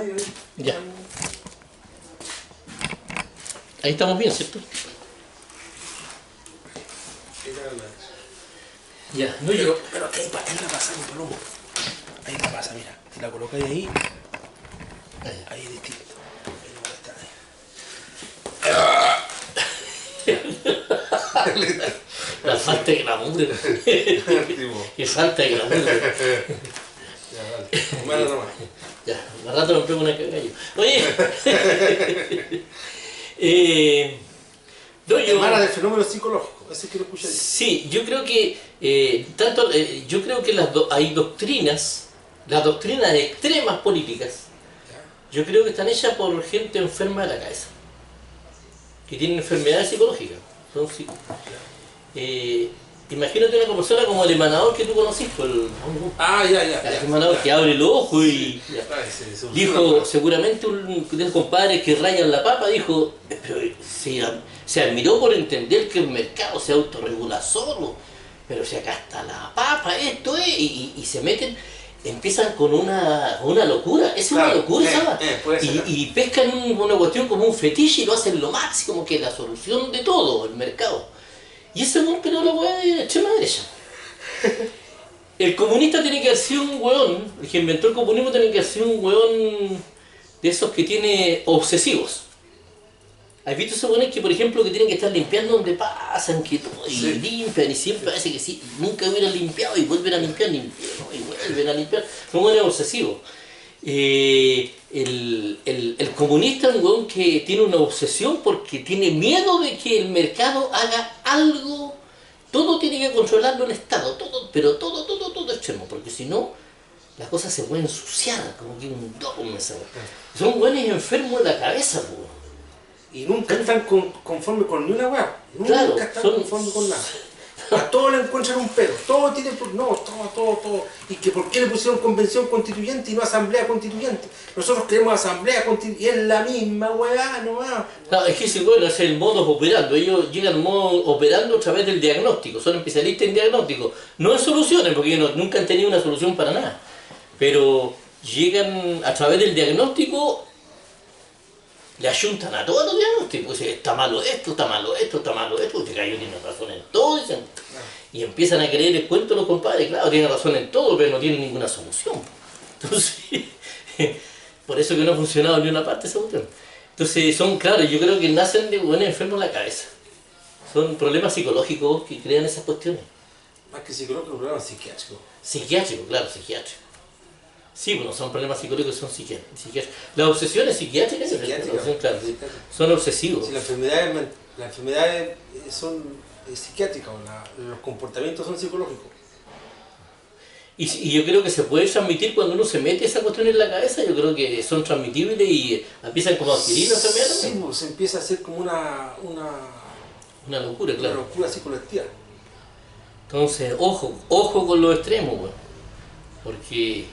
medio. Ya. Ahí estamos bien, ¿cierto? Ya, no yo. Pero aquí ahí la pasa, mi palomo. Ahí la pasa, mira. Si la colocáis ahí, ahí es distinto. La falta de glamour. Que falta de glamour. Ya, dale. Bueno, nomás. Ya, al rato me pego una cagada yo. Oye. No, yo... Hermana del fenómeno psicológico, ese quiero escuchar. Sí, yo creo que yo creo que hay doctrinas, las doctrinas extremas políticas, yo creo que están hechas por gente enferma de la cabeza, que tienen enfermedades psicológicas. Entonces, imagínate una persona como el emanador que tú conociste, el emanador que abre el ojo y dijo, seguramente un compadre que raya en la papa dijo, pero se admiró por entender que el mercado se autorregula solo, pero si acá está la papa, esto es, y se meten, empiezan con una locura, es una locura, ¿sabes? Y pescan una cuestión como un fetiche y lo hacen lo máximo, que es la solución de todo, el mercado. Y ese golpe no lo puede de extrema derecha. El comunista tiene que haber sido un hueón, el que inventó el comunismo tiene que haber sido un hueón de esos que tiene obsesivos. ¿Has visto esos hueones que, por ejemplo, que tienen que estar limpiando donde pasan, que todo, y limpian, y siempre parece que sí, nunca hubieran limpiado y vuelven a limpiar, y vuelven a limpiar? Son hueones obsesivos. El comunista es un hueón que tiene una obsesión porque tiene miedo de que el mercado haga algo. Todo tiene que controlarlo el Estado, pero todo extremo, porque si no, las cosas se pueden ensuciar, como que un dogma. Son hueones enfermos de la cabeza, po. Y nunca están conformes con ni una weá. Claro, Nunca están conformes con nada. A todos le encuentran un pedo. Todo tiene... No, todo. Y que por qué le pusieron convención constituyente y no asamblea constituyente. Nosotros queremos asamblea constituyente. Y es la misma weá, no va. No, es que ese bueno es el modus operando. Ellos llegan al modo operando a través del diagnóstico. Son especialistas en diagnóstico. No en soluciones, porque ellos nunca han tenido una solución para nada. Pero llegan a través del diagnóstico, le ayuntan a todos los diagnósticos. Dicen, está malo esto, está malo esto, está malo esto. Usted cayó, tiene razón en todo. Dicen. Y empiezan a creer el cuento de los compadres. Claro, tienen razón en todo, pero no tienen ninguna solución. Entonces, por eso que no ha funcionado ni una parte esa cuestión. Entonces, claro, yo creo que nacen de buenos enfermos en la cabeza. Son problemas psicológicos que crean esas cuestiones. Más que psicológico, problemas psiquiátricos. Psiquiátricos, claro, psiquiátricos. Sí, bueno, son problemas psicológicos, son psiquiátricos. Las obsesiones psiquiátricas, claro, son obsesivos. Si las enfermedades son psiquiátricas, los comportamientos son psicológicos. Y yo creo que se puede transmitir cuando uno se mete esa cuestión en la cabeza, yo creo que son transmitibles y empiezan como a adquirir la enfermedad. Sí, pues, se empieza a hacer como una locura, claro. Una locura así colectiva. Entonces, ojo con los extremos, bueno, porque...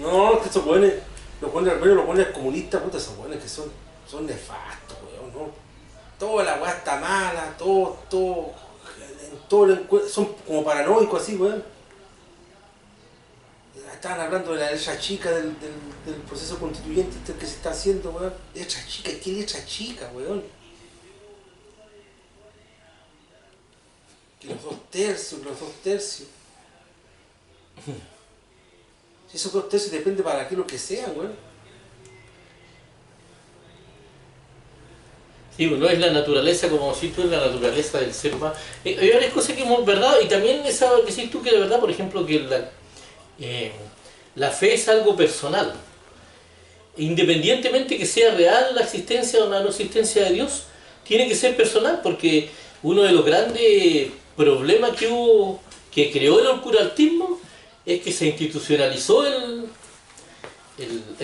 No, que esos buenos, los buenos comunistas, puta, esos buenos que son nefastos, weón, ¿no? Toda la weá está mala, todo son como paranoicos así, weón. Estaban hablando de la letra chica del proceso constituyente que se está haciendo, weón. Letra chica, ¿qué letra chica, weón? Que los dos tercios. Si esos 2 tercios depende para qué lo que sean, güey. Sí, bueno, es la naturaleza, como si tú es la naturaleza del ser humano. Hay varias cosas que hemos, ¿verdad? Y también esa que decís tú que de verdad, por ejemplo, que la fe es algo personal. Independientemente que sea real la existencia o la no existencia de Dios, tiene que ser personal, porque uno de los grandes problemas que creó el oscurantismo es que se institucionalizó el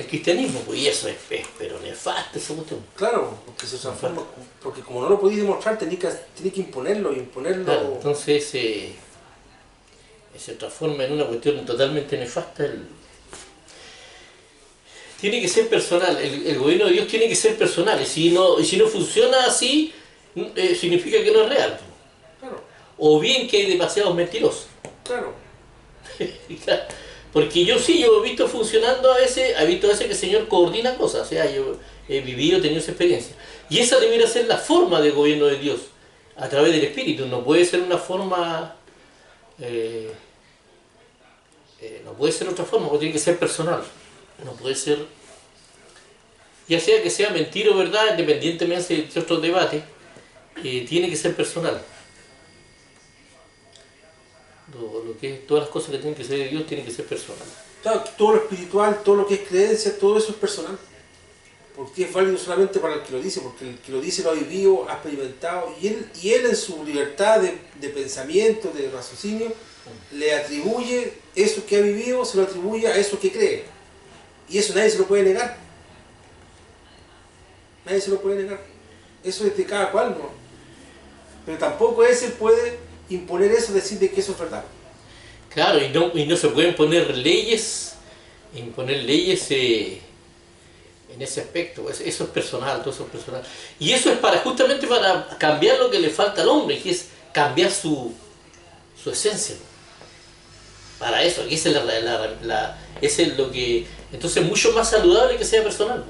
cristianismo, pues, y eso es pero nefasto esa cuestión. Claro, porque se transforma, porque como no lo podéis demostrar, tenés que imponerlo. Claro, entonces se transforma en una cuestión totalmente nefasta. Tiene que ser personal, el gobierno de Dios tiene que ser personal, y si no funciona así, significa que no es real. Claro. O bien que hay demasiados mentirosos. Claro. Porque yo sí, yo he visto funcionando a veces, he visto a veces que el Señor coordina cosas, o sea, yo he vivido, he tenido esa experiencia. Y esa debería ser la forma de gobierno de Dios, a través del Espíritu, no puede ser una forma, no puede ser otra forma, porque tiene que ser personal, no puede ser, ya sea que sea mentira o verdad, independientemente de otros debates, tiene que ser personal. Lo que es, todas las cosas que tienen que ser de Dios tienen que ser personal. Claro, todo lo espiritual, todo lo que es creencia, todo eso es personal. Porque es válido solamente para el que lo dice, porque el que lo dice lo ha vivido, ha experimentado, y él en su libertad de pensamiento, de raciocinio, le atribuye eso que ha vivido, se lo atribuye a eso que cree. Y eso nadie se lo puede negar. Nadie se lo puede negar. Eso es de cada cual, ¿no? Pero tampoco ese puede imponer eso, decir de que eso es verdad. Claro, y no se pueden imponer leyes en ese aspecto. Eso es personal, todo eso es personal. Y eso es justamente para cambiar lo que le falta al hombre, que es cambiar su esencia. Para eso, que esa es lo que... Entonces es mucho más saludable que sea personal,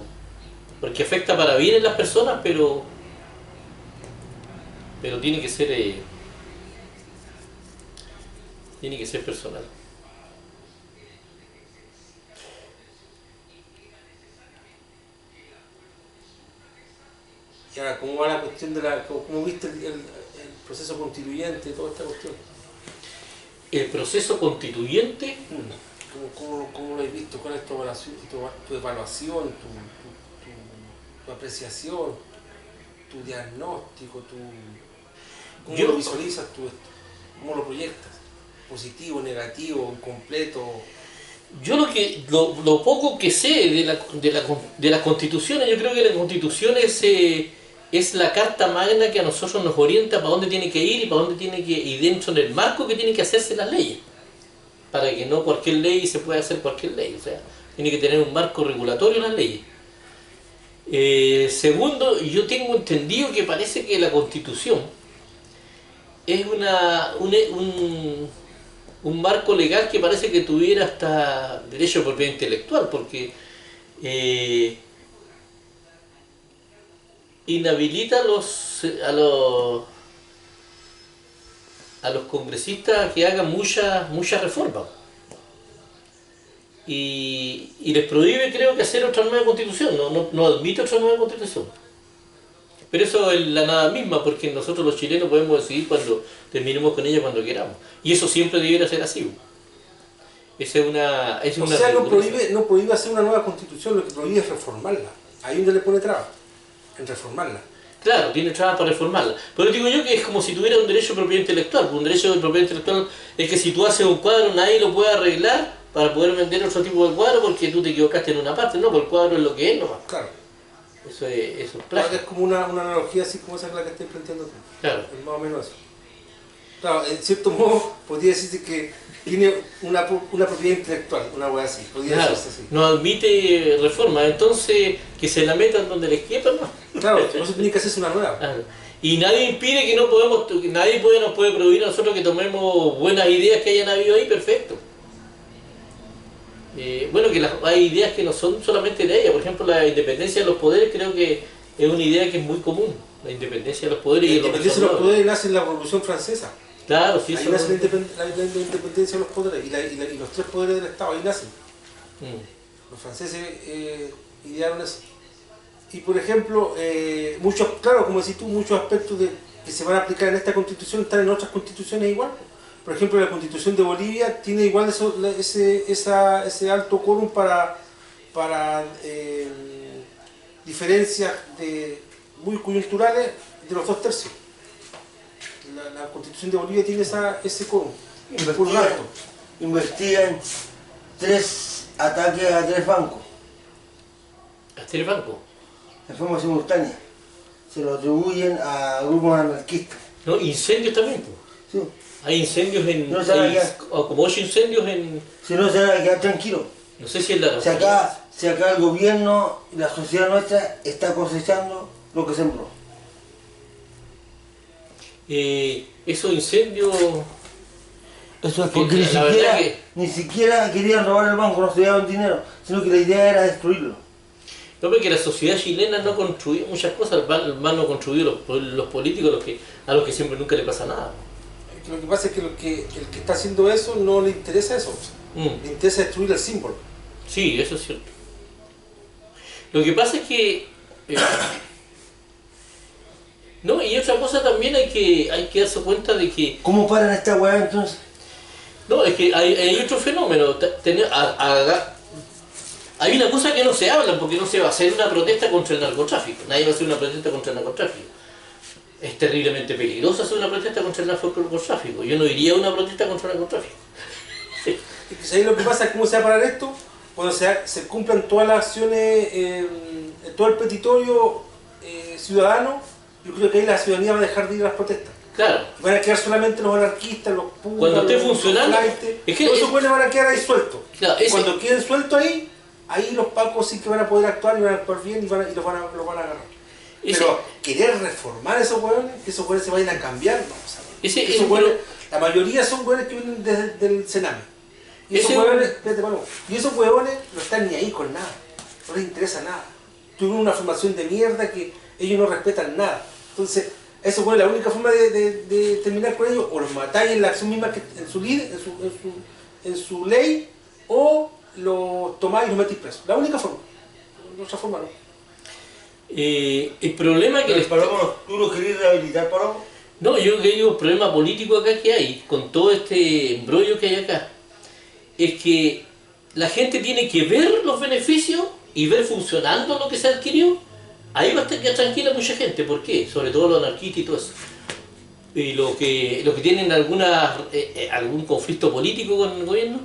porque afecta para bien en las personas, pero tiene que ser personal. Y ahora, ¿cómo va la cuestión de cómo viste el proceso constituyente y toda esta cuestión? El proceso constituyente... ¿Cómo lo has visto? ¿Cuál es tu evaluación, tu apreciación, tu diagnóstico, cómo lo visualizas tú esto? ¿Cómo lo proyectas? ¿Positivo, negativo, incompleto? Yo lo poco que sé de las constituciones, yo creo que la constitución es la carta magna que a nosotros nos orienta para dónde tiene que ir y para dónde tiene que ir, dentro del marco que tienen que hacerse las leyes, para que no cualquier ley se pueda hacer cualquier ley, o sea, tiene que tener un marco regulatorio las leyes. Segundo, yo tengo entendido que parece que la constitución es un marco legal que parece que tuviera hasta derecho de propiedad intelectual, porque inhabilita a los congresistas que hagan muchas reformas. Y les prohíbe, creo que, hacer otra nueva constitución, no admite otra nueva constitución. Pero eso es la nada misma, porque nosotros los chilenos podemos decidir cuando terminemos con ella cuando queramos. Y eso siempre debiera ser así. Esa es una o sea, no prohíbe hacer una nueva constitución, lo que prohíbe es reformarla. Ahí donde le pone trabas, en reformarla. Claro, tiene trabas para reformarla. Pero digo yo que es como si tuviera un derecho de propiedad intelectual. Un derecho de propiedad intelectual es que si tú haces un cuadro, nadie lo puede arreglar para poder vender otro tipo de cuadro porque tú te equivocaste en una parte. No, porque el cuadro es lo que es nomás. Claro. Eso es plagio. Es como una analogía así como esa que la que estoy planteando tú. Claro. Es más o menos eso. Claro, en cierto modo podría decirse que tiene una propiedad intelectual, una hueá así. Podría decirse así. No admite reforma, entonces que se la metan donde les quepa, ¿no? Claro, eso tiene que hacerse una nueva. Claro. Y nadie impide que nadie nos puede prohibir a nosotros que tomemos buenas ideas que hayan habido ahí, perfecto. Bueno, que hay ideas que no son solamente de ella, por ejemplo la independencia de los poderes creo que es una idea que es muy común, la independencia de los poderes. La independencia de los poderes nace en la Revolución Francesa. Claro, sí. Ahí nace la independencia de los poderes y los tres poderes del Estado, ahí nacen. Los franceses idearon eso. Y por ejemplo, claro, como decís tú, muchos aspectos que se van a aplicar en esta constitución están en otras constituciones igual. Por ejemplo, la Constitución de Bolivia tiene igual ese alto quórum para diferencias muy coyunturales de los 2/3. La Constitución de Bolivia tiene ese quórum. Investigan 3 ataques a 3 bancos. ¿A 3 bancos? De forma simultánea. Se lo atribuyen a grupos anarquistas. No, incendios también. Sí. Hay incendios como 8 incendios en... Si no, se van a quedar tranquilos. No sé si es la... Si acá el gobierno y la sociedad nuestra está cosechando lo que sembró. Esos incendios... Eso es porque ni siquiera querían robar el banco, no se llevaban dinero, sino que la idea era destruirlo. No, porque la sociedad chilena no construyó muchas cosas, el mal no construyó los políticos a los que siempre nunca le pasa nada. Lo que pasa es que el que está haciendo eso no le interesa eso, le interesa destruir el símbolo. Sí, eso es cierto. Lo que pasa es que... no, y otra cosa también hay que darse cuenta de que... ¿Cómo paran esta weá entonces? No, es que hay otro fenómeno. Hay una cosa que no se habla, porque no se va a hacer una protesta contra el narcotráfico. Nadie va a hacer una protesta contra el narcotráfico. Es terriblemente peligroso hacer una protesta contra el narcotráfico. Yo no iría a una protesta contra el narcotráfico. ¿Sabéis lo que pasa? ¿Cómo se va a parar esto? Cuando se cumplan todas las acciones, todo el petitorio ciudadano, yo creo que ahí la ciudadanía va a dejar de ir a las protestas. Claro. Van a quedar solamente los anarquistas, los putas, cuando esté funcionando, todos esos buenos van a quedar ahí sueltos. Claro, cuando queden sueltos ahí los pacos sí que van a poder actuar y van a actuar bien y los van a agarrar. Pero querer reformar esos hueones, que esos hueones se vayan a cambiar, no. O sea, la mayoría son hueones que vienen desde el Sename. Y esos hueones no están ni ahí con nada, no les interesa nada. Tuvieron una formación de mierda que ellos no respetan nada. Entonces, eso fue la única forma de terminar con ellos, o los matáis en la acción misma que en su ley, o los tomáis y los metéis presos. La única forma. De otra forma no. El problema es que... ¿Tú lo querías rehabilitar, Palomo? No, yo que digo, el problema político acá que hay, con todo este embrollo que hay acá, es que la gente tiene que ver los beneficios y ver funcionando lo que se adquirió. Ahí va a estar tranquila mucha gente. ¿Por qué? Sobre todo los anarquistas y todo eso. Y los que tienen algún conflicto político con el gobierno,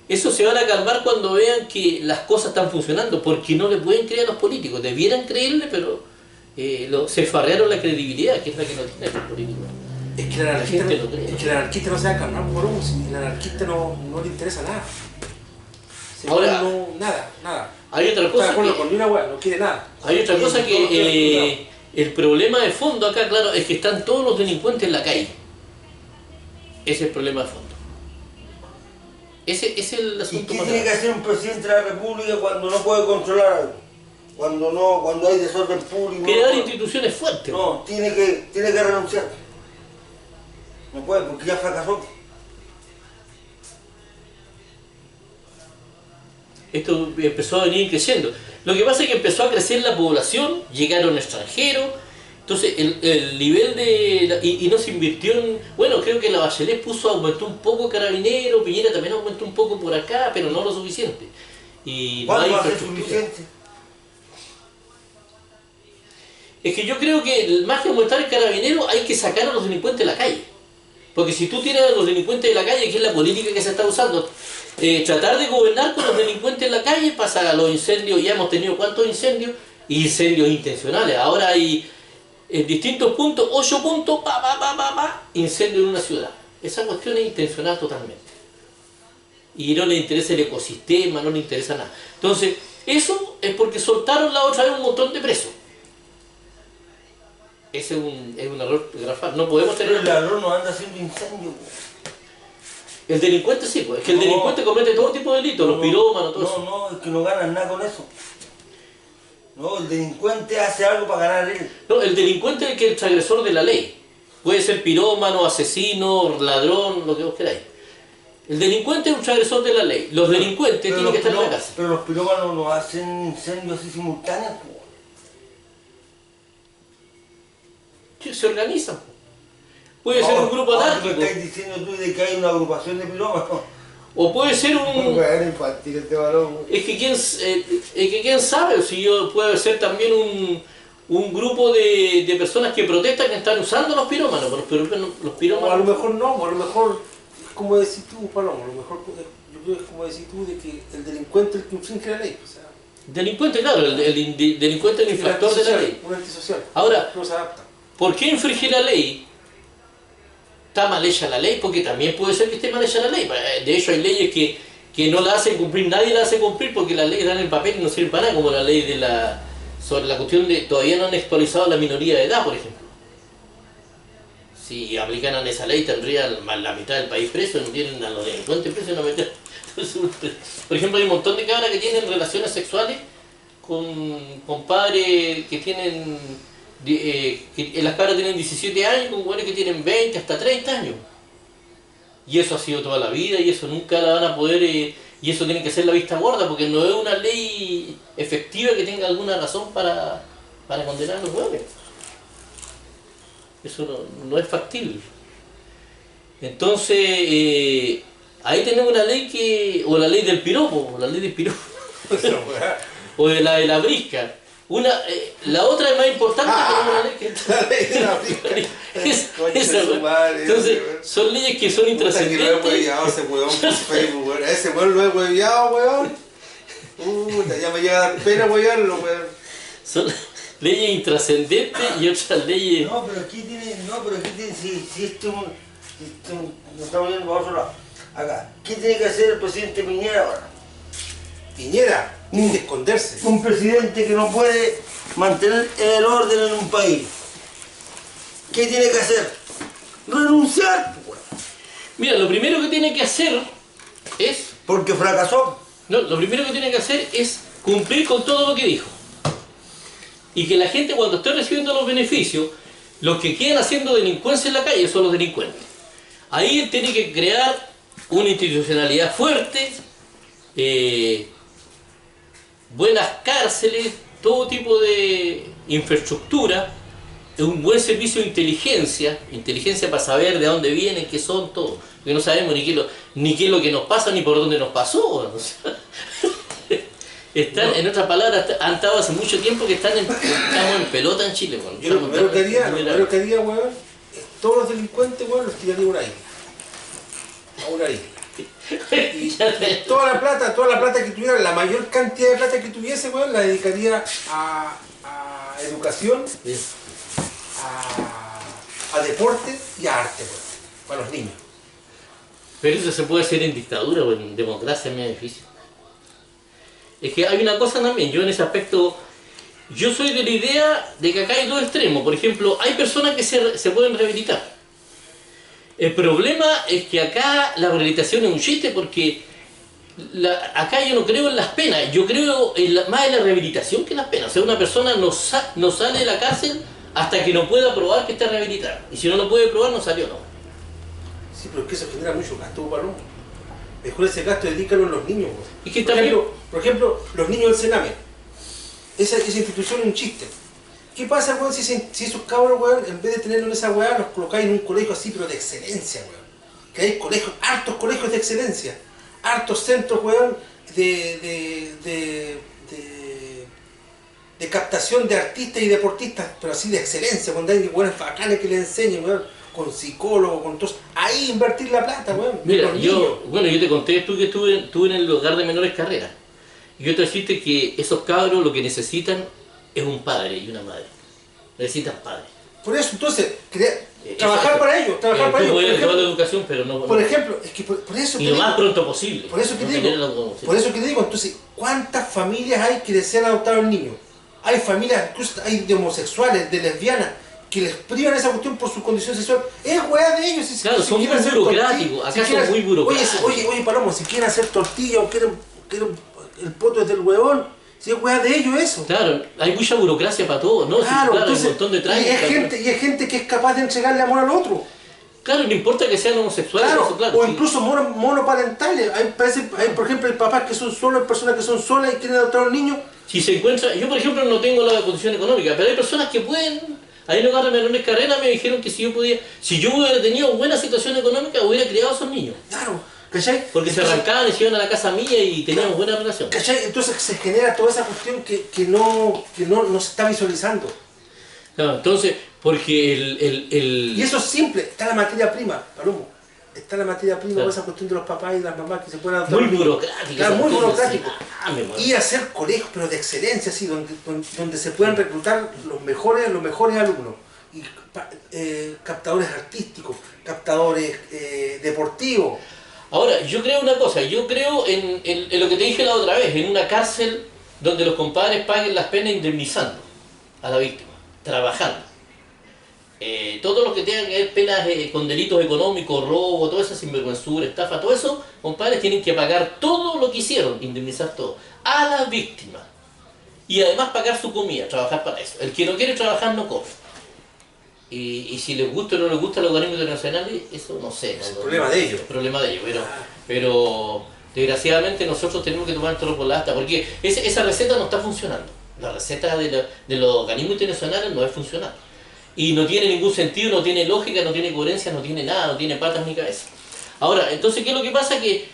eso se van a calmar cuando vean que las cosas están funcionando, porque no le pueden creer a los políticos. Debieran creerle, pero se farrearon la credibilidad, que es la que no tiene los políticos. Es que el anarquista no se va a calmar por un, si el anarquista no le interesa nada. Ahora, nada. Hay otra cosa no quiere nada. Hay otra cosa que el problema de fondo acá, claro, es que están todos los delincuentes en la calle. Ese es el problema de fondo. Ese es el asunto. ¿Y qué tiene que hacer un presidente de la República cuando no puede controlar algo? Cuando hay desorden público. Crear instituciones fuertes. No, tiene que renunciar. No puede, porque ya fracasó. Esto empezó a venir creciendo. Lo que pasa es que empezó a crecer la población, llegaron extranjeros, entonces el nivel de... Y no se invirtió en... Bueno, creo que la Bachelet aumentó un poco Carabineros, Piñera también aumentó un poco por acá, pero no lo suficiente. Y no hay infraestructura. Es que yo creo que más que aumentar el Carabinero hay que sacar a los delincuentes de la calle. Porque si tú tienes a los delincuentes de la calle, que es la política que se está usando, tratar de gobernar con los delincuentes en la calle, pasa a los incendios. Ya hemos tenido ¿cuántos incendios? Incendios intencionales. Ahora hay en distintos puntos, 8 puntos, incendio en una ciudad. Esa cuestión es intencional totalmente. Y no le interesa el ecosistema, no le interesa nada. Entonces, eso es porque soltaron la otra vez un montón de presos. Ese es un error garrafal. No podemos tener... Pero el ladrón no anda haciendo incendio. El delincuente sí, pues. Es que el delincuente comete todo tipo de delitos, los pirómanos, todo eso. No, es que no ganan nada con eso. No, el delincuente hace algo para ganar él. No, el delincuente es el que es el transgresor de la ley. Puede ser pirómano, asesino, ladrón, lo que vos queráis. El delincuente es un transgresor de la ley. Los delincuentes tienen que estar en la casa. Pero los pirómanos no hacen incendios así simultáneos, pues. Se organizan. Puede ser un grupo anárquico. ¿Me estás diciendo tú de que hay una agrupación de pirómanos? O puede ser un... Bueno, infantil este balón. Es que quién sabe, si puede ser también un grupo de personas que protestan que están usando los pirómanos. Los pirómanos... O a lo mejor no, a lo mejor es como decís tú, Palomo, a lo mejor yo creo que es como decís tú de que el delincuente es el que infringe la ley. O sea, delincuente, claro, el delincuente es el infractor de la ley. Un antisocial. Ahora, no se adapta. ¿Por qué infringir la ley? ¿Está mal hecha la ley? Porque también puede ser que esté mal hecha la ley. De hecho hay leyes que no la hacen cumplir, nadie la hace cumplir porque las leyes dan el papel y no sirven para nada, como la ley sobre la cuestión de... Todavía no han actualizado la minoría de edad, por ejemplo. Si aplicaran esa ley tendrían más la mitad del país preso, no tienen a los delincuentes presos y no meten. Por ejemplo, hay un montón de cabras que tienen relaciones sexuales con padres que tienen, que las cabras tienen 17 años, con mujeres que tienen 20 hasta 30 años. Y eso ha sido toda la vida y eso nunca la van a poder, y eso tiene que ser la vista gorda porque no es una ley efectiva que tenga alguna razón para condenar a los hueones. Eso no es factible. Entonces, ahí tenemos una ley o la ley del piropo, o de la brisca. La otra es más importante, pero una ley que... La ley de la brisca. Entonces, son leyes que son intrascendentes. Que lo he hueveado ese huevón por Facebook, weón. Ese huevón lo he hueveado, weón. Ya me llega a dar pena huevearlo, weón. Son leyes intrascendentes y otras leyes... No, pero aquí tiene, si no estamos viendo para otro lado. Acá, ¿qué tiene que hacer el presidente Piñera ahora? Piñera, tiene que esconderse. Un presidente que no puede mantener el orden en un país. ¿Qué tiene que hacer? Renunciar. Mira, lo primero que tiene que hacer es... Porque fracasó. No, lo primero que tiene que hacer es cumplir con todo lo que dijo. Y que la gente cuando esté recibiendo los beneficios, los que quedan haciendo delincuencia en la calle son los delincuentes. Ahí él tiene que crear una institucionalidad fuerte, buenas cárceles, todo tipo de infraestructura, un buen servicio de inteligencia para saber de dónde vienen, qué son, todo. Porque no sabemos ni qué es lo que nos pasa, ni por dónde nos pasó. O sea, están, en otras palabras, han estado hace mucho tiempo que estamos en pelota en Chile. Bueno, yo lo primero que haría, weón, todos los delincuentes, weón, los tiraría a una isla. A una isla. Y toda la plata que tuviera, la mayor cantidad de plata que tuviese, weón, la dedicaría a educación, a deporte y a arte, weón, para los niños. Pero eso se puede hacer en dictadura o en democracia, es muy difícil. Es que hay una cosa también, yo en ese aspecto, yo soy de la idea de que acá hay dos extremos. Por ejemplo, hay personas que se pueden rehabilitar. El problema es que acá la rehabilitación es un chiste porque acá yo no creo en las penas, yo creo más en la rehabilitación que en las penas. O sea, una persona no sale de la cárcel hasta que no pueda probar que está rehabilitada. Y si no lo puede probar, no salió, no. Sí, pero es que eso genera mucho gasto, Paloma. Mejor ese gasto dedícalo a los niños. ¿Y qué por ejemplo, los niños del Sename. Esa institución es un chiste. ¿Qué pasa, weón, si esos cabros, weón, en vez de tenerlos en esa weá, los colocáis en un colegio así, pero de excelencia, weón? Que hay colegios, hartos colegios de excelencia, hartos centros, weón, de captación de artistas y deportistas, pero así de excelencia, cuando hay weones bacanes que les enseñen, weón, con psicólogos, con todo. Ahí invertir la plata, weón. Mira, yo te conté tú que estuve en el hogar de menores carreras. Y yo te deciste que esos cabros lo que necesitan es un padre y una madre. Necesitan padres. Por eso, entonces, trabajar para ellos, trabajar para ellos. Tú puedes llevar la educación, pero no... Por ejemplo, es que por eso... Y lo más pronto posible. Por eso que te digo, entonces, ¿cuántas familias hay que desean adoptar a un niño? Hay familias, incluso hay de homosexuales, de lesbianas, que les privan esa cuestión por su condición sexual. Es weá de ellos. Claro, son muy burocráticos. Acá son muy burocráticos. Oye, Palomo, si quieren hacer tortilla o quieren el poto es del huevón, si es weá de ellos eso. Claro, hay mucha burocracia para todo, ¿no? Claro, sí, entonces, hay un montón de trámites. Y hay gente que es capaz de entregarle amor al otro. Claro, no importa que sean homosexuales. Claro, o incluso monoparentales. Hay, por ejemplo, hay papás que son solos, hay personas que son solas y quieren adoptar a un niño. Si se encuentra, yo por ejemplo no tengo la condición económica, pero hay personas que pueden. Ahí en el hogar de menores carreras me dijeron que si yo hubiera tenido buena situación económica, hubiera criado a esos niños. Claro, ¿cachai? Porque se arrancaban y se iban a la casa mía y teníamos buena relación. ¿Cachai? Entonces se genera toda esa cuestión que no se está visualizando. Claro, entonces, porque Y eso es simple, está la materia prima, Palomo. Está la materia prima, claro. Esa cuestión de los papás y las mamás que se pueden adoptar. Muy burocrático. Claro, muy burocrático. Y hacer colegios, pero de excelencia, así, donde se puedan reclutar los mejores alumnos. Y captadores artísticos, captadores deportivos. Ahora, yo creo una cosa, yo creo en lo que te dije la otra vez, en una cárcel donde los compadres paguen las penas indemnizando a la víctima, trabajando. todo lo que tengan que ver penas con delitos económicos, robo, toda esa sinvergüenzura, estafa, todo eso, compadres, tienen que pagar todo lo que hicieron, indemnizar todo, a la víctima. Y además pagar su comida, trabajar para eso. El que no quiere trabajar no come. Y si les gusta o no les gusta los organismos internacionales, eso no sé. Es problema de ellos. Es problema de ellos, pero desgraciadamente nosotros tenemos que tomar el toro por la asta, porque esa receta no está funcionando. La receta de los organismos internacionales no es funcional. Y no tiene ningún sentido, no tiene lógica, no tiene coherencia, no tiene nada, no tiene patas ni cabeza. Ahora, entonces, ¿qué es lo que pasa? Que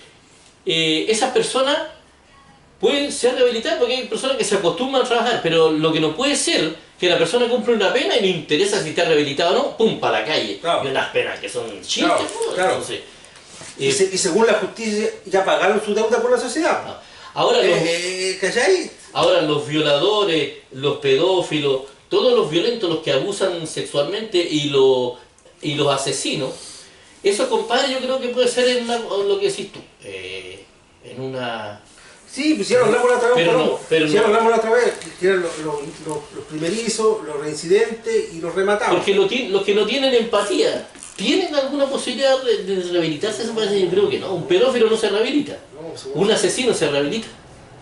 esas personas pueden ser rehabilitadas porque hay personas que se acostumbran a trabajar, pero lo que no puede ser que la persona cumple una pena y no interesa si está rehabilitado o no, ¡pum!, para la calle. Claro. Y unas penas que son chistes, ¿no? Claro. Entonces, Y según la justicia ya pagaron su deuda con la sociedad. Ahora, ¿cachai? ahora los violadores, los pedófilos, todos los violentos, los que abusan sexualmente y los asesinos, eso, compadre, yo creo que puede ser en lo que decís tú, en una... Sí, pues ya lo hablamos la otra vez. Pero lo hablamos la otra vez, que eran los primerizos, los reincidentes y los rematados. Porque los que no tienen empatía, ¿tienen alguna posibilidad de rehabilitarse? Eso parece, yo creo que no. Un pedófilo no se rehabilita. No, un asesino se rehabilita.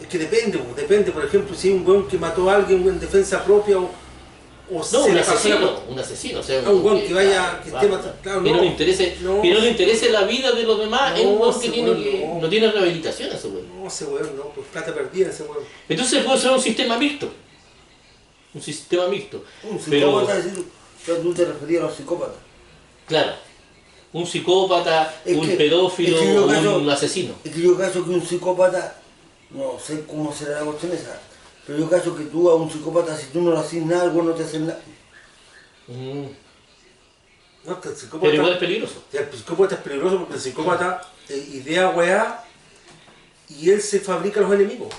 Es que depende, por ejemplo, si hay un weón que mató a alguien en defensa propia o no, se un le pasó asesino, o sea, un weón que vaya, que esté matando, claro, que no le interese la vida de los demás, es un weón que no tiene rehabilitación, ese weón. No, ese weón no, pues plata perdida ese weón. Entonces puede ser un sistema mixto. Un sistema mixto. Un psicópata, tú te referías a los psicópatas. Claro. Un psicópata, un pedófilo, un asesino. Es que yo caso que un psicópata, no sé cómo será la cuestión esa, pero yo caso que tú a un psicópata, si tú no le haces nada, algo no te hacen nada. No, que el psicópata, pero igual es peligroso. El psicópata es peligroso porque el psicópata idea weá y él se fabrica los enemigos.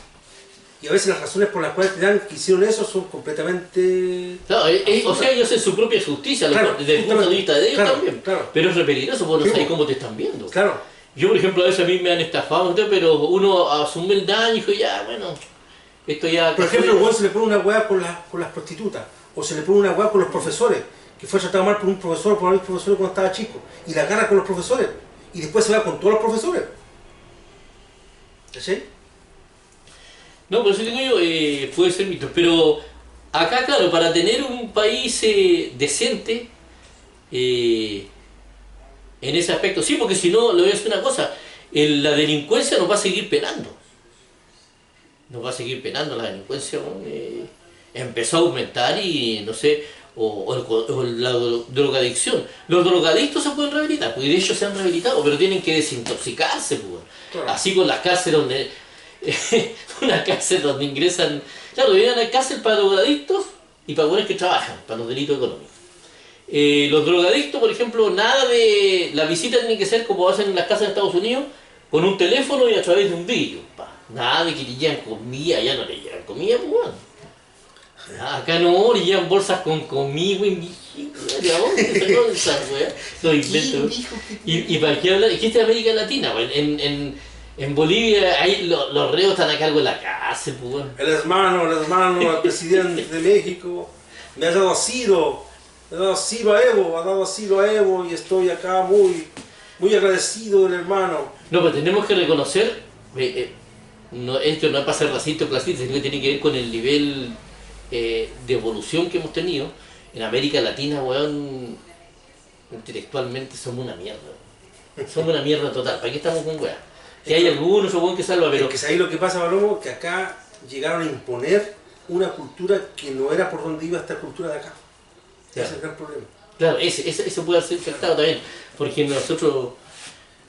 Y a veces las razones por las cuales te dan que hicieron eso son completamente... Claro, o sea, ellos hacen su propia justicia, claro, desde el punto de vista de ellos también. Claro. Pero es re peligroso porque no sabes cómo te están viendo. Claro. Yo, por ejemplo, a veces a mí me han estafado, pero uno asume el daño y dijo, ya, bueno, esto ya... Por ejemplo, el weón se le pone una weá con las prostitutas, o se le pone una weá con los profesores, que fue tratado mal por un profesor, por varios profesores cuando estaba chico, y la agarra con los profesores, y después se va con todos los profesores. ¿Sí? No, por eso digo yo, puede ser mito. Pero acá, claro, para tener un país decente, en ese aspecto, sí, porque si no, le voy a decir una cosa, la delincuencia nos va a seguir penando. Nos va a seguir penando la delincuencia. Empezó a aumentar y, no sé, o la drogadicción. Los drogadictos se pueden rehabilitar, porque de hecho se han rehabilitado, pero tienen que desintoxicarse, pues. Claro. Así con las cárceles donde... una cárcel donde ingresan, claro, vienen a la cárcel para drogadictos y para buenos que trabajan, para los delitos económicos. Los drogadictos, por ejemplo, nada de... La visita tiene que ser como hacen en las casas de Estados Unidos, con un teléfono y a través de un vídeo. Nada de que le llevan comida, ya no le llevan comida, pues bueno. Acá no, le llevan bolsas con comida, ¿de dónde sacó esa weá? Lo invento. ¿Y para qué hablar? Es que esta es América Latina, en Bolivia ahí los reos están a cargo de la cárcel, pues bueno. El hermano, el presidente de México, me ha dado asilo a Evo y estoy acá muy agradecido del hermano. No, pero tenemos que reconocer, esto no es para ser racista o clasista, sino que tiene que ver con el nivel de evolución que hemos tenido. En América Latina, weón, intelectualmente somos una mierda. Somos una mierda total. ¿Para qué estamos con weón? Si hay algunos o que salva, pero... Es que ahí lo que pasa, Palomo, que acá llegaron a imponer una cultura que no era por donde iba esta cultura de acá. Ese es el gran problema. Claro, eso puede ser afectado también, porque nosotros...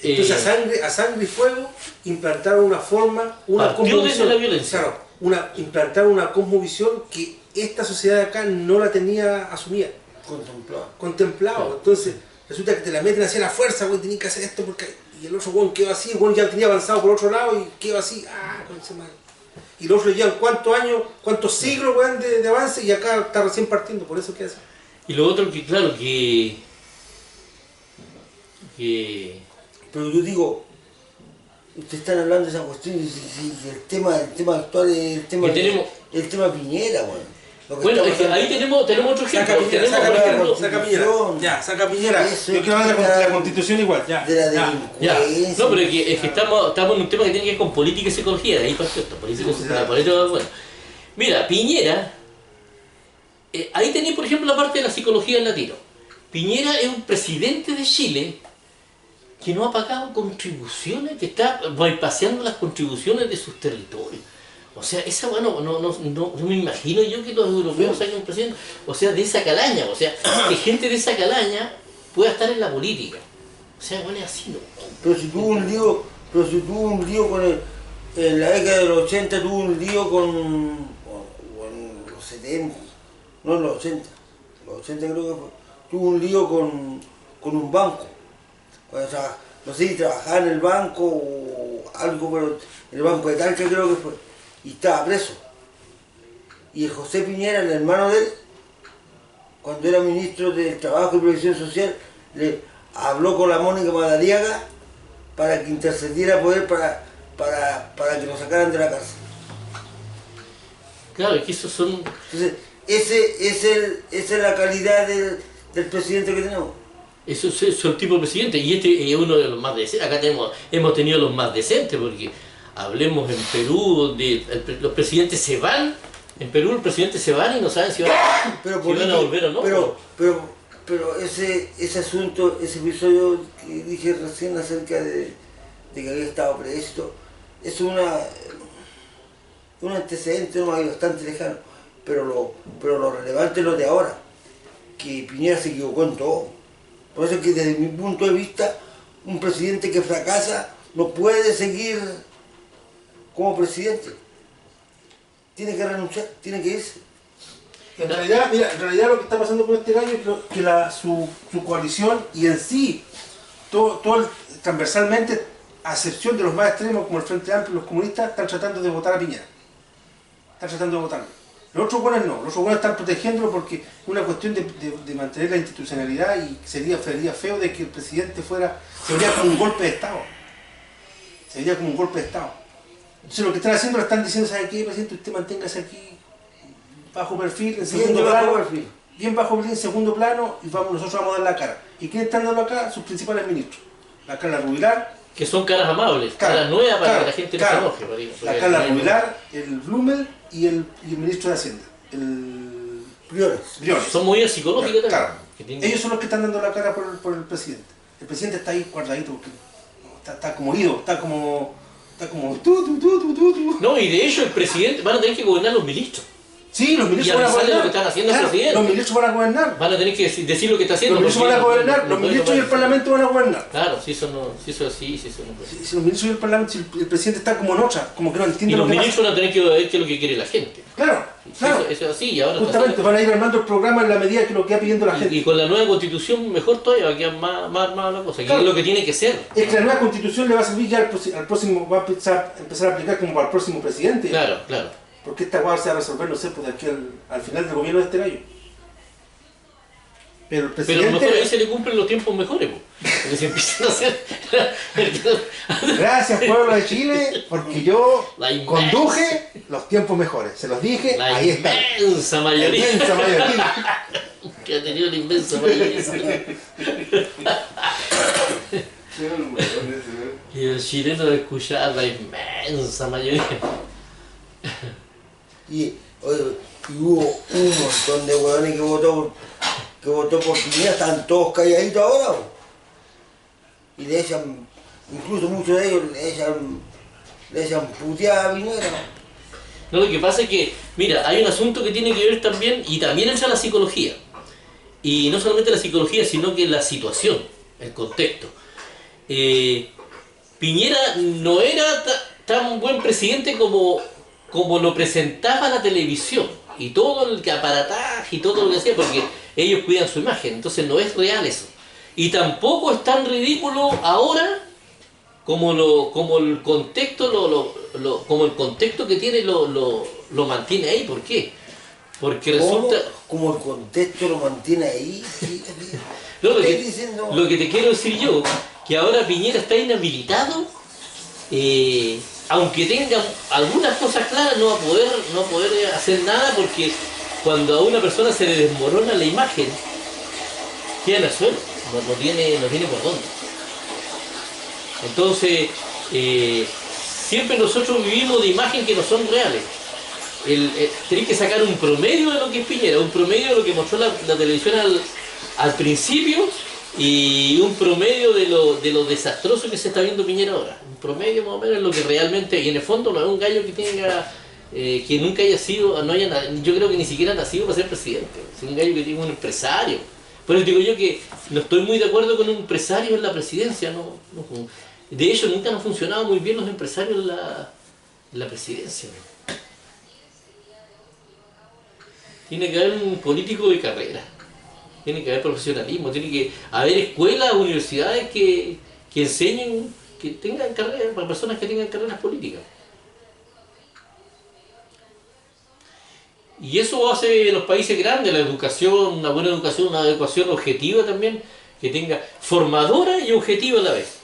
Entonces a sangre y fuego implantaron una forma, una cosmovisión... la violencia. Claro, implantaron una cosmovisión que esta sociedad de acá no la tenía asumida. Contemplado. Claro. Entonces resulta que te la meten hacia la fuerza, güey, tenías que hacer esto porque... Y el otro weón quedó así, el weón ya tenía avanzado por otro lado y quedó así, con ese mal. Y los otros llevan cuántos años, cuántos siglos, weón, de avance y acá está recién partiendo, por eso queda así. Y lo otro que, claro, que... Pero yo digo, ustedes están hablando de esa cuestión y el tema actual es el tema Piñera, weón. Bueno, es que ahí tenemos otro ejemplo. Saca Piñera. Ya, saca Piñera. Yo quiero hablar de la Constitución igual. Ya. De la Ya. delincuencia. No, pero es que estamos en un tema que tiene que ver con política y psicología. De ahí partió esto. Política y psicología. Bueno. Mira, Piñera. Ahí tenéis, por ejemplo, la parte de la psicología del latino. Piñera es un presidente de Chile que no ha pagado contribuciones, que está bypaseando las contribuciones de sus territorios. O sea, esa bueno, no me imagino yo que los europeos hayan un presidente, o sea, de esa calaña, o sea, que gente de esa calaña pueda estar en la política. O sea, bueno, es así, ¿no? Pero si tuvo un lío con en la década de los 80 tuvo un lío con los 70, no en los 80 creo que fue, tuvo un lío con un banco. O sea, no sé si trabajaba en el banco o algo, pero en el banco de Talca creo que fue, y estaba preso. Y el José Piñera, el hermano de él, cuando era ministro de Trabajo y Previsión Social, le habló con la Mónica Madariaga para que intercediera poder para que lo sacaran de la cárcel. Claro, es que esos son... Entonces, esa es la calidad del presidente que tenemos. Eso es el tipo de presidente, y este es uno de los más decentes. Acá hemos tenido los más decentes, porque hablemos en Perú, donde los presidentes se van, en Perú el presidente se van y no saben si van a volver o no. Pero ese asunto, ese episodio que dije recién acerca de que había estado preso, es un antecedente bastante lejano, pero lo relevante es lo de ahora, que Piñera se equivocó en todo. Por eso es que desde mi punto de vista, un presidente que fracasa no puede seguir como presidente. Tiene que renunciar, tiene que irse. En realidad lo que está pasando con este gallo es que su coalición y en sí, transversalmente, a excepción de los más extremos como el Frente Amplio y los comunistas, están tratando de votar a Piñera. Están tratando de votarlo. Los otros buenos no, los otros buenos están protegiéndolo porque es una cuestión de mantener la institucionalidad, y sería feo de que el presidente se vería como un golpe de Estado. Se vería como un golpe de Estado. Entonces lo que están haciendo, le están diciendo, ¿sabe qué, presidente? Usted manténgase aquí bajo perfil, en segundo plano, bien bajo perfil, en segundo plano, y nosotros vamos a dar la cara. ¿Y quiénes están dando acá? Sus principales ministros. La Carla Rubilar. Que son caras amables, caras nuevas para que la gente no se enoje. La Carla Rubilar, el Blumel y el ministro de Hacienda, el Briones. Son movidas psicológicas también. Claro. Ellos son los que están dando la cara por el presidente. El presidente está ahí guardadito porque está como ido, está como No, y de hecho el presidente van a tener que gobernar los ministros. Sí, los ministros van a gobernar. Lo que están haciendo el presidente. Los ministros van a gobernar. Van a tener que decir lo que está haciendo. Los ministros van a gobernar, los ministros y el Parlamento van a gobernar. Claro, si eso así. Si los ministros y el Parlamento, si el presidente está como en otra, como que no entiende lo que pasa. Y los ministros van a tener que ver qué es lo que quiere la gente. Claro. Eso es así, y ahora justamente van a ir armando el programa en la medida que lo que va pidiendo la gente. Y con la nueva constitución mejor todavía va a quedar más la cosa, que es lo que tiene que ser. Es que la nueva constitución le va a servir ya al próximo, va a empezar a aplicar como para el próximo presidente. Claro. Porque esta cosa se va a resolver, no sé, pues de aquí al final del gobierno de este gallo. Pero el presidente... Pero a lo mejor ahí se le cumplen los tiempos mejores, porque se empiezan a hacer... Gracias, pueblo de Chile, porque yo conduje los tiempos mejores. Se los dije, ahí está. La inmensa mayoría que ha tenido la inmensa mayoría. Y el chileno de escuchar la inmensa mayoría. Y hubo un montón de hueones que votó por Piñera, están todos calladitos ahora. Y le echan, incluso muchos de ellos le echan puteada a Piñera. No, lo que pasa es que, mira, hay un asunto que tiene que ver también, y también entra la psicología. Y no solamente la psicología, sino que la situación, el contexto. Piñera no era tan buen presidente como lo presentaba la televisión, y todo el aparataje y todo lo que hacía, porque ellos cuidan su imagen, entonces no es real eso. Y tampoco es tan ridículo ahora como el contexto como el contexto que tiene lo mantiene ahí. ¿Por qué? Porque resulta... ¿Cómo el contexto lo mantiene ahí? Sí, no, lo que te quiero decir yo, que ahora Piñera está inhabilitado, aunque tenga algunas cosas claras, no va a poder hacer nada, porque cuando a una persona se le desmorona la imagen, queda en el suelo, no tiene por dónde. Entonces, siempre nosotros vivimos de imágenes que no son reales. Tenéis que sacar un promedio de lo que es Piñera, un promedio de lo que mostró la televisión al principio y un promedio de lo desastroso que se está viendo Piñera ahora. Un promedio más o menos es lo que realmente, y en el fondo no es un gallo que tenga, que nunca haya sido, yo creo que ni siquiera ha nacido para ser presidente, es un gallo que tiene un empresario. Por eso digo yo que no estoy muy de acuerdo con un empresario en la presidencia, de hecho nunca han funcionado muy bien los empresarios en la presidencia. Tiene que haber un político de carrera, tiene que haber profesionalismo, tiene que haber escuelas, universidades que enseñen, que tengan carreras, para personas que tengan carreras políticas. Y eso hace los países grandes, la educación, una buena educación, una educación objetiva también, que tenga formadora y objetiva a la vez.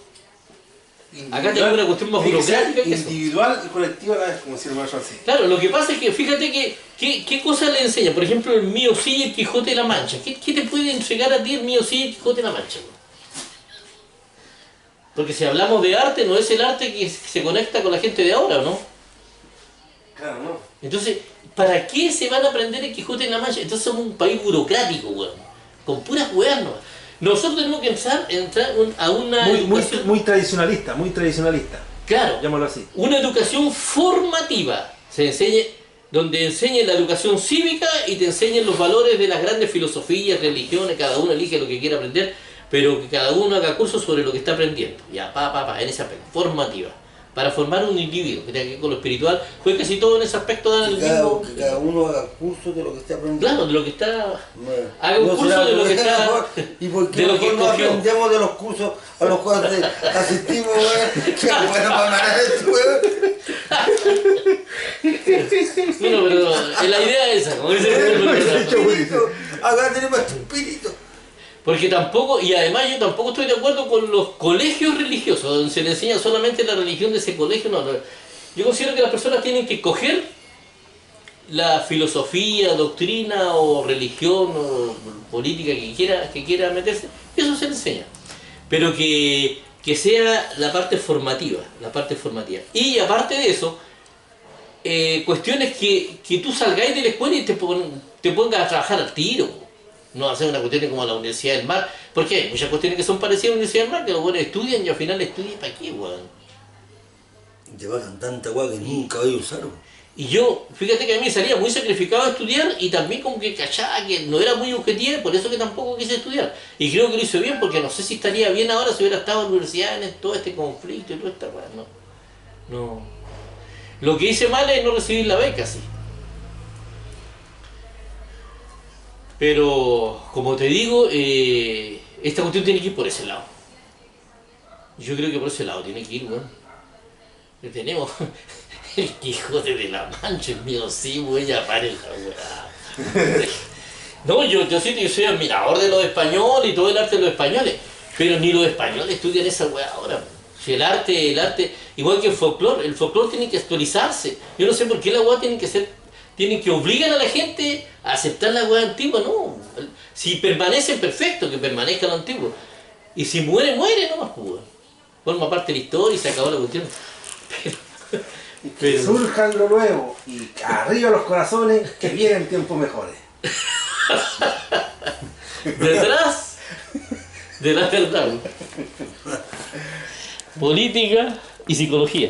Acá tenemos una cuestión más burocrática que individual y colectiva a la vez, como decía el maestro así. Claro, lo que pasa es que fíjate que qué cosa le enseña. Por ejemplo, el Mío Sí y el Quijote de la Mancha. ¿Qué te puede entregar a ti el Mío Sí y el Quijote de la Mancha? Porque si hablamos de arte, no es el arte que se conecta con la gente de ahora, ¿no? Claro, no. Entonces, ¿para qué se van a aprender el Quijote de la Mancha? Entonces somos un país burocrático, weón. Con puras weas, ¿no? Nosotros tenemos que entrar a una educación... Muy tradicionalista, muy tradicionalista. Claro. Llámalo así. Una educación formativa. Donde enseñen la educación cívica y te enseñen los valores de las grandes filosofías, religiones, cada uno elige lo que quiera aprender, pero que cada uno haga cursos sobre lo que está aprendiendo. Ya, en ese aspecto. Formativa. Para formar un individuo que tenga que ver con lo espiritual, pues casi todo en ese aspecto dan el mismo... Que cada uno haga curso de lo que está aprendiendo. Claro, de lo que está... Haga un curso de lo que está... ¿Y por qué de lo que no aprendemos de los cursos a los cuales asistimos, weón? ¡Qué bueno para esto, weón! Bueno, pero la idea es esa, como dice el... Acá tenemos tu espíritu. Porque tampoco, y además yo tampoco estoy de acuerdo con los colegios religiosos, donde se le enseña solamente la religión de ese colegio. No. Yo considero que las personas tienen que coger la filosofía, doctrina o religión o política que quiera meterse, eso se le enseña. Pero que sea la parte formativa, Y aparte de eso, cuestiones que tú salgáis de la escuela y te pongas a trabajar al tiro. No hacer una cuestión como la Universidad del Mar, porque hay muchas cuestiones que son parecidas a la Universidad del Mar, que los buenos estudian y al final estudian para qué, weón. Te pasan tanta weá que nunca voy a usar, weón. Y yo, fíjate que a mí me salía muy sacrificado a estudiar y también como que cachaba que no era muy objetivo, por eso que tampoco quise estudiar. Y creo que lo hice bien, porque no sé si estaría bien ahora si hubiera estado en la universidad en todo este conflicto y toda esta weá, no. Lo que hice mal es no recibir la beca, sí. Pero, como te digo, esta cuestión tiene que ir por ese lado. Yo creo que por ese lado tiene que ir, weón. Tenemos el Quijote de la Mancha, el mío sí, weón, ya paren la weá. No, yo sí que soy admirador de los españoles y todo el arte de los españoles, pero ni los españoles estudian esa weá ahora. Si el arte, igual que el folclore tiene que actualizarse. Yo no sé por qué la weá tienen que obligar a la gente a aceptar la weá antigua, no. Si permanecen, perfecto, que permanezca lo antiguo. Y si muere, nomás, pues. Forma parte de la historia y se acabó la cuestión. Pero surjan lo nuevo y arriba los corazones que vienen tiempos mejores. Detrás de la verdad. Política y psicología.